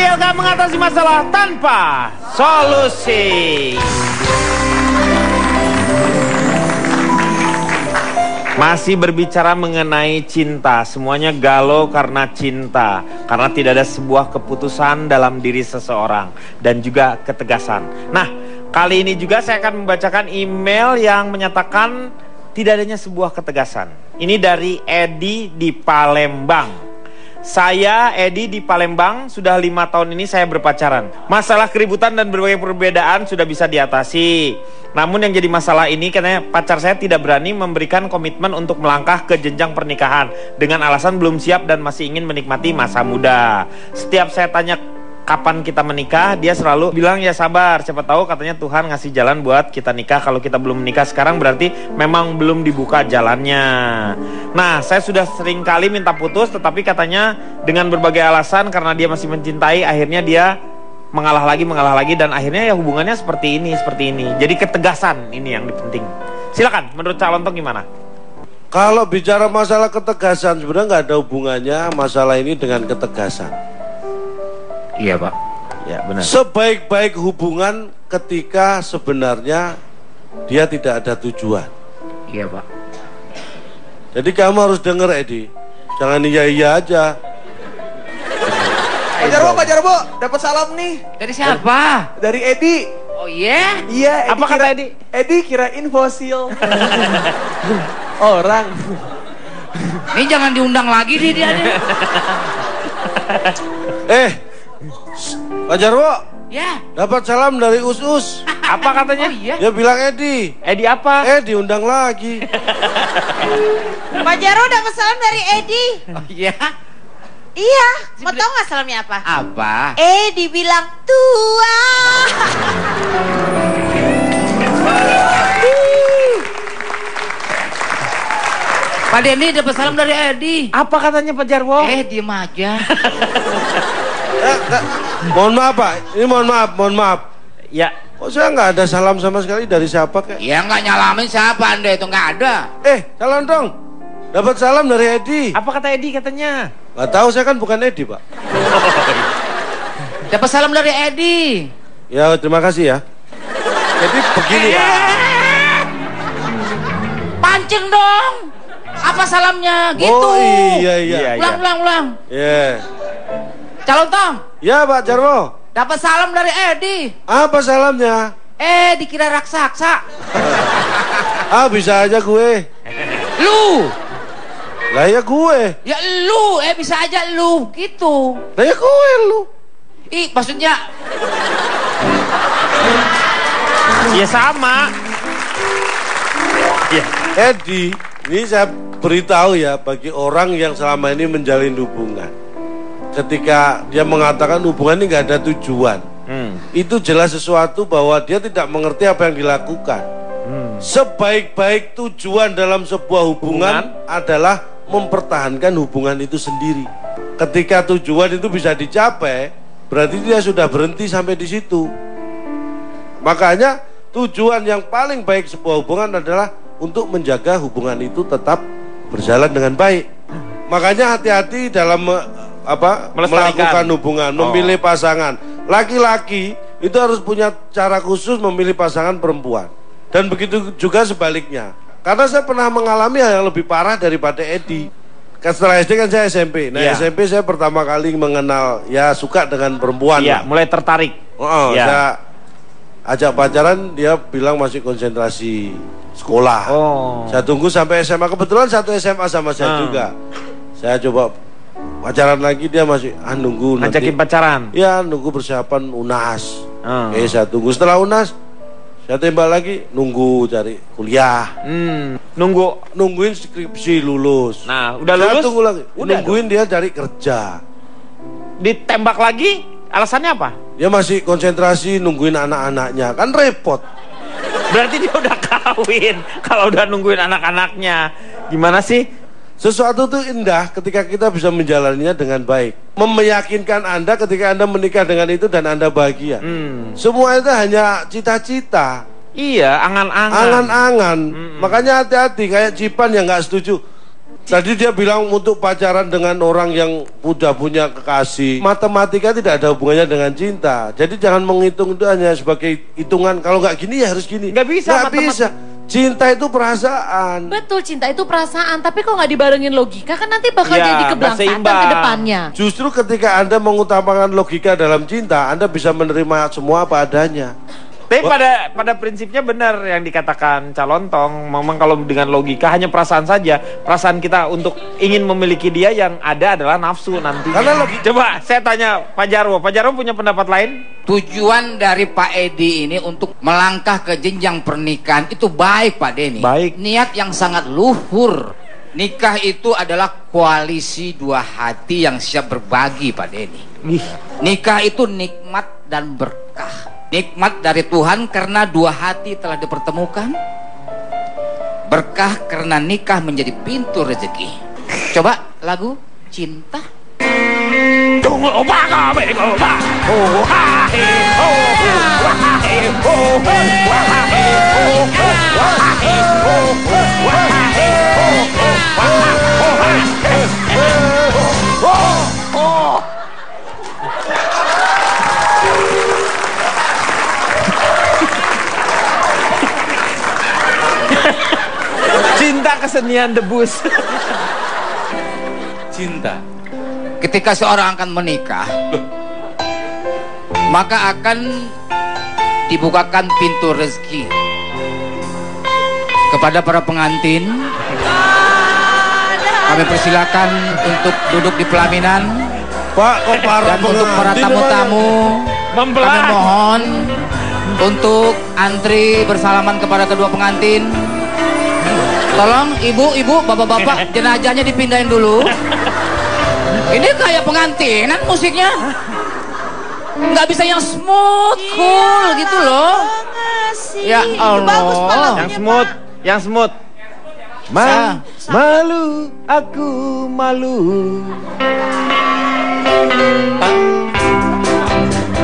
ILK mengatasi masalah tanpa solusi. Masih berbicara mengenai cinta, semuanya galau karena cinta, karena tidak ada sebuah keputusan dalam diri seseorang dan juga ketegasan. Nah, kali ini juga saya akan membacakan email yang menyatakan tidak adanya sebuah ketegasan. Ini dari Edi di Palembang. Saya Edi di Palembang, sudah 5 tahun ini saya berpacaran. Masalah keributan dan berbagai perbedaan sudah bisa diatasi. Namun yang jadi masalah ini karena pacar saya tidak berani memberikan komitmen untuk melangkah ke jenjang pernikahan dengan alasan belum siap dan masih ingin menikmati masa muda. Setiap saya tanya kapan kita menikah, dia selalu bilang ya sabar, siapa tahu katanya Tuhan ngasih jalan buat kita nikah. Kalau kita belum menikah sekarang berarti memang belum dibuka jalannya. Nah, saya sudah sering kali minta putus, tetapi katanya dengan berbagai alasan karena dia masih mencintai, akhirnya dia mengalah lagi dan akhirnya ya hubungannya seperti ini. Jadi ketegasan ini yang penting. Silakan, menurut calon Tong gimana? Kalau bicara masalah ketegasan, sebenarnya nggak ada hubungannya masalah ini dengan ketegasan. Iya Pak. Ya benar. Sebaik-baik hubungan ketika sebenarnya dia tidak ada tujuan. Iya Pak. Jadi kamu harus dengar Edi, jangan iya aja. Pak Jarwo, dapat salam nih. Dari siapa? Dari Edi. Oh iya? Iya. Apa kata Edi? Edi kirain fosil. Orang. Ini jangan diundang lagi dia. Pak Jarwo. Ya. Dapat salam dari Us. Apa katanya? Oh, iya? Dia bilang Edi. Edi apa? Diundang lagi. Pak Jarwo dapat salam dari Edi. Oh iya? Iya, mau tahu nggak salamnya apa? Apa? Dibilang tua. Pak Denny dapat salam dari Edi. Apa katanya Pak Jarwo? Diem aja. Mohon maaf Pak, ini mohon maaf. Ya. Kok saya nggak ada salam sama sekali dari siapa kek? Ya nggak nyalamin siapa Anda itu nggak ada. Calon dong. Dapat salam dari Edi. Apa kata Edi katanya? Gak tahu, saya kan bukan Edi Pak. Dapat salam dari Edi. Ya terima kasih ya. Jadi begini ya. Pancing dong. Apa salamnya gitu? Oh iya. Ulang. Iya. Calon Tong. Ya Pak Jarwo. Dapat salam dari Edi. Apa salamnya? Dikira raksasa. Bisa aja gue. Lu. Lah ya gue. Ya lu, bisa aja lu gitu. Lah ya gue lu. Maksudnya ya sama. Ya. Edi, ini saya beritahu ya bagi orang yang selama ini menjalin hubungan. Ketika dia mengatakan hubungan ini nggak ada tujuan, itu jelas sesuatu bahwa dia tidak mengerti apa yang dilakukan. Sebaik-baik tujuan dalam sebuah hubungan adalah mempertahankan hubungan itu sendiri. Ketika tujuan itu bisa dicapai, berarti dia sudah berhenti sampai di situ. Makanya tujuan yang paling baik sebuah hubungan adalah untuk menjaga hubungan itu tetap berjalan dengan baik. Makanya hati-hati dalam melakukan hubungan, memilih pasangan. Laki-laki itu harus punya cara khusus memilih pasangan perempuan. Dan begitu juga sebaliknya. Karena saya pernah mengalami hal yang lebih parah daripada Edi. Setelah SD kan saya SMP. Nah SMP saya pertama kali mengenal, ya suka dengan perempuan. Iya, mulai tertarik. Saya ajak pacaran, dia bilang masih konsentrasi sekolah. Saya tunggu sampai SMA. Kebetulan satu SMA sama saya juga. Saya coba pacaran lagi, dia masih nunggu. Ngajakin pacaran? Ya, nunggu persiapan UNAS. Saya tunggu. Setelah UNAS saya tembak lagi, nunggu cari kuliah. Nungguin skripsi lulus. Nah, udah lulus? Saya tunggu lagi. Nungguin dia cari kerja. Ditembak lagi? Alasannya apa? Dia masih konsentrasi nungguin anak-anaknya. Kan repot. Berarti dia udah kawin. Kalau udah nungguin anak-anaknya. Gimana sih? Sesuatu itu indah ketika kita bisa menjalaninya dengan baik. Meyakinkan Anda ketika Anda menikah dengan itu dan Anda bahagia. Semua itu hanya cita-cita. Iya, angan-angan. Angan-angan. Makanya hati-hati, kayak Cipan yang nggak setuju. Tadi dia bilang untuk pacaran dengan orang yang udah punya kekasih. Matematika tidak ada hubungannya dengan cinta. Jadi jangan menghitung itu hanya sebagai hitungan. Kalau nggak gini ya harus gini. Nggak bisa. Nggak bisa. Cinta itu perasaan. Betul, cinta itu perasaan. Tapi kalau nggak dibarengin logika kan nanti bakal Ya, jadi nggak keblangsakan seimbang. ke depannya. Justru ketika Anda mengutamakan logika dalam cinta, Anda bisa menerima semua apa adanya. Tapi pada prinsipnya benar yang dikatakan Calontong. Memang kalau dengan logika hanya perasaan saja. Perasaan kita untuk ingin memiliki dia yang ada adalah nafsu nanti. Karena Coba saya tanya Pak Jarwo. Pak Jarwo punya pendapat lain? Tujuan dari Pak Edi ini untuk melangkah ke jenjang pernikahan itu baik Pak Denny. Baik. Niat yang sangat luhur. Nikah itu adalah koalisi dua hati yang siap berbagi Pak Denny. Nikah itu nikmat dan berkah. Nikmat dari Tuhan karena dua hati telah dipertemukan. Berkah karena nikah menjadi pintu rezeki. Coba lagu Cinta. Cinta kesenian debus. Cinta. Ketika seorang akan menikah, maka akan dibukakan pintu rezeki kepada para pengantin. Kami persilakan untuk duduk di pelaminan. Pak, kok para Dan untuk para tamu-tamu, kami mohon untuk antri bersalaman kepada kedua pengantin. Tolong ibu-ibu, bapak-bapak, jenazahnya dipindahin dulu. Ini kayak pengantinan musiknya. Nggak bisa yang smooth, cool gitu loh. Ya Allah. Bagus Pak lagunya, Yang smooth, Pak. yang smooth. Malu, aku malu.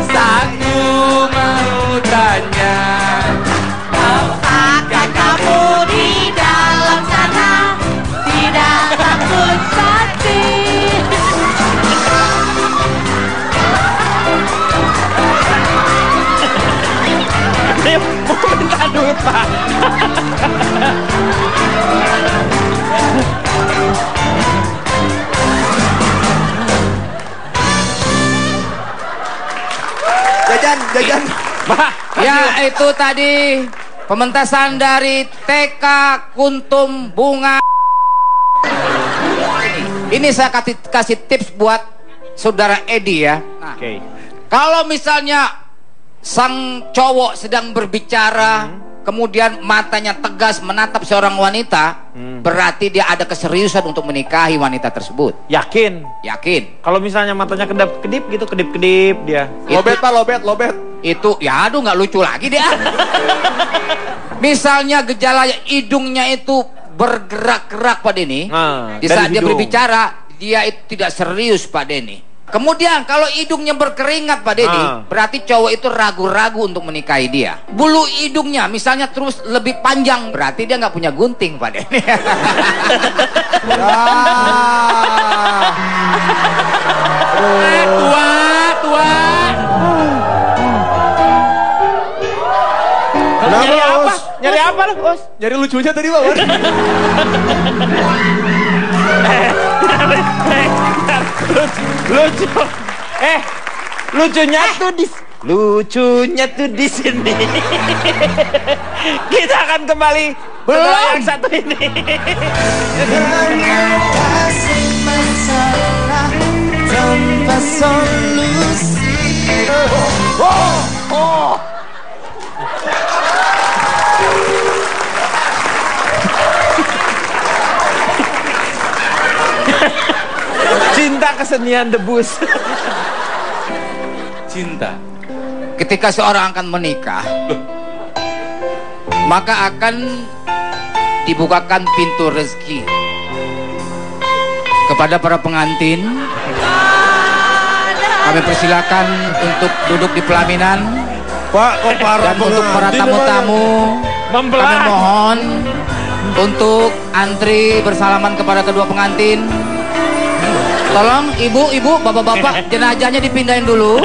Satu mau tanya, Apakah kamu di dalam sana tidak takut mati? Ini mau minta duit Pak. Jajan. Pak, ya itu tadi pementasan dari TK Kuntum Bunga. Ini saya kasih tips buat saudara Edi ya. Nah, oke. kalau misalnya sang cowok sedang berbicara, kemudian matanya tegas menatap seorang wanita, berarti dia ada keseriusan untuk menikahi wanita tersebut. Yakin? Yakin? Kalau misalnya matanya kedip-kedip gitu, kedip-kedip dia. Lobet Pak, lobet. Itu ya aduh nggak lucu lagi dia. Misalnya gejala hidungnya itu bergerak-gerak Pak Denny, Nah, di saat dari dia hidung. berbicara dia itu tidak serius Pak Denny. Kemudian kalau hidungnya berkeringat Pak Denny, berarti cowok itu ragu-ragu untuk menikahi dia. Bulu hidungnya misalnya terus lebih panjang, berarti dia nggak punya gunting Pak Denny. Tua. Nyari apa? Us? Nyari apa lu, Us? Nyari lucunya tadi Pak. Lucu. Lucunya tuh di sini. Kita akan kembali belum yang satu ini. Tanpa solusi. Cinta kesenian debus. Cinta. Ketika seorang akan menikah, maka akan dibukakan pintu rezeki kepada para pengantin. Kami persilakan untuk duduk di pelaminan. Pak, kok para Dan untuk para tamu-tamu, kami mohon untuk antri bersalaman kepada kedua pengantin. Tolong ibu-ibu, bapak-bapak, jenazahnya dipindahin dulu.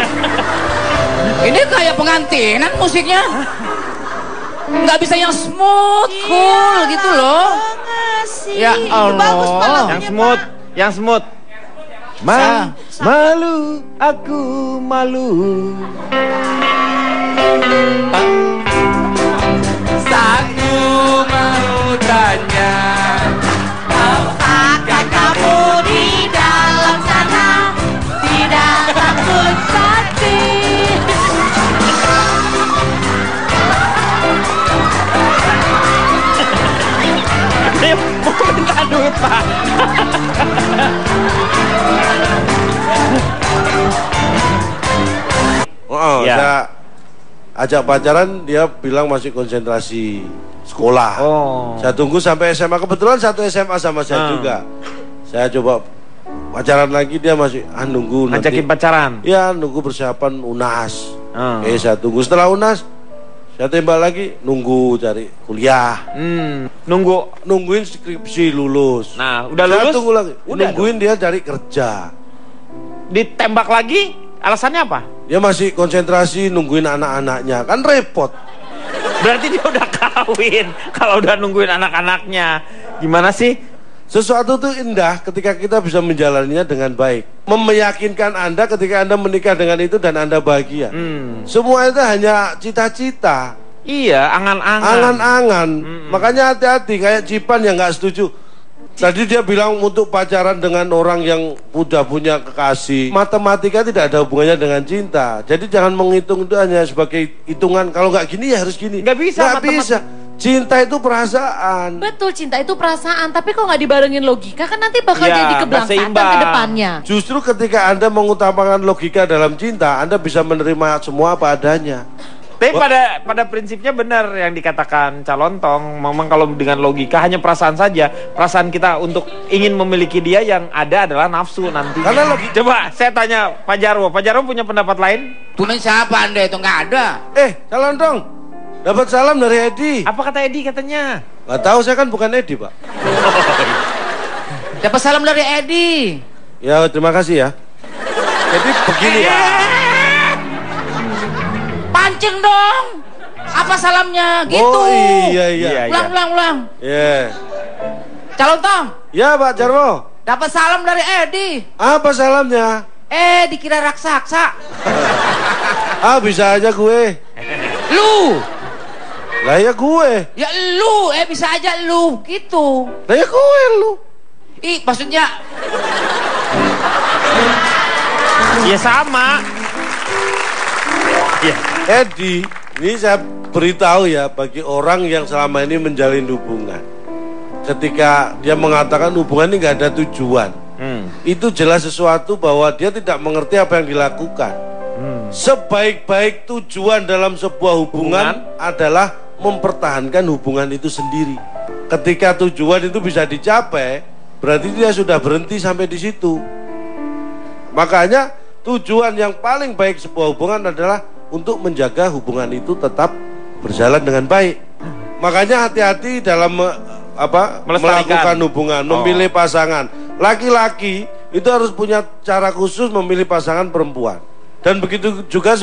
Ini kayak pengantinan musiknya. Nggak bisa yang smooth, cool gitu loh. Ya Allah. Bagus Pak lagunya, Yang smooth, Pak. yang smooth. Malu, aku malu. Aku mau tanya, Apakah kamu di dalam sana tidak takut mati? Dia mau minta duit, Pak. Oh, Ya. saya ajak pacaran, dia bilang masih konsentrasi sekolah. Oh. Saya tunggu sampai SMA, kebetulan satu SMA sama saya juga. Saya coba pacaran lagi, dia masih nunggu nanti. Ngajakin pacaran. Ya, nunggu persiapan UNAS. Ah. Saya tunggu, setelah UNAS saya tembak lagi, nunggu cari kuliah. Nungguin skripsi lulus. Nah, udah Saya lulus? tunggu lagi, Udah nungguin dia cari kerja. Ditembak lagi, alasannya apa? Dia masih konsentrasi nungguin anak-anaknya, kan repot. Berarti dia udah kawin. Kalau udah nungguin anak-anaknya, gimana sih? Sesuatu itu indah ketika kita bisa menjalaninya dengan baik. Meyakinkan Anda ketika Anda menikah dengan itu dan Anda bahagia. Semua itu hanya cita-cita, Iya, angan-angan. angan-angan. Makanya hati-hati, kayak Cipan yang nggak setuju. Tadi dia bilang untuk pacaran dengan orang yang udah punya kekasih. Matematika tidak ada hubungannya dengan cinta. Jadi jangan menghitung itu hanya sebagai hitungan. Kalau nggak gini ya harus gini. Nggak bisa, Nggak bisa. Cinta itu perasaan. Betul, cinta itu perasaan, tapi kok nggak dibarengin logika kan nanti bakal Ya, jadi nggak kebelangsakan seimbang. ke depannya. Justru ketika Anda mengutamakan logika dalam cinta, Anda bisa menerima semua apa adanya. Tapi pada prinsipnya benar yang dikatakan calon tong. Memang kalau dengan logika hanya perasaan saja. Perasaan kita untuk ingin memiliki dia, yang ada adalah nafsu nanti. Karena Coba saya tanya Pak Jarwo. Pak Jarwo punya pendapat lain? tulen siapa Anda itu? Nggak ada. Calon dong. Dapat salam dari Edi. Apa kata Edi katanya? Gak tahu, saya kan bukan Edi, Pak. Dapat salam dari Edi. Ya, terima kasih ya. Jadi begini ya. Pancing dong. Apa salamnya? Gitu. Oh iya. Ulang. Ya. Calon tong. Ya, Pak Jarwo. Dapat salam dari Edi. Apa salamnya? Dikira raksasa. Bisa aja gue. Lu. Lah ya gue. Ya lu, bisa aja lu. Gitu. Lah ya gue lu. Maksudnya Ya sama. Ya. Edi, ini saya beritahu ya bagi orang yang selama ini menjalin hubungan. Ketika dia mengatakan hubungan ini nggak ada tujuan, itu jelas sesuatu bahwa dia tidak mengerti apa yang dilakukan. Sebaik-baik tujuan dalam sebuah hubungan adalah mempertahankan hubungan itu sendiri. Ketika tujuan itu bisa dicapai, berarti dia sudah berhenti sampai di situ. Makanya tujuan yang paling baik sebuah hubungan adalah untuk menjaga hubungan itu tetap berjalan dengan baik. Makanya hati-hati dalam melakukan hubungan, memilih pasangan. Laki-laki itu harus punya cara khusus memilih pasangan perempuan. Dan begitu juga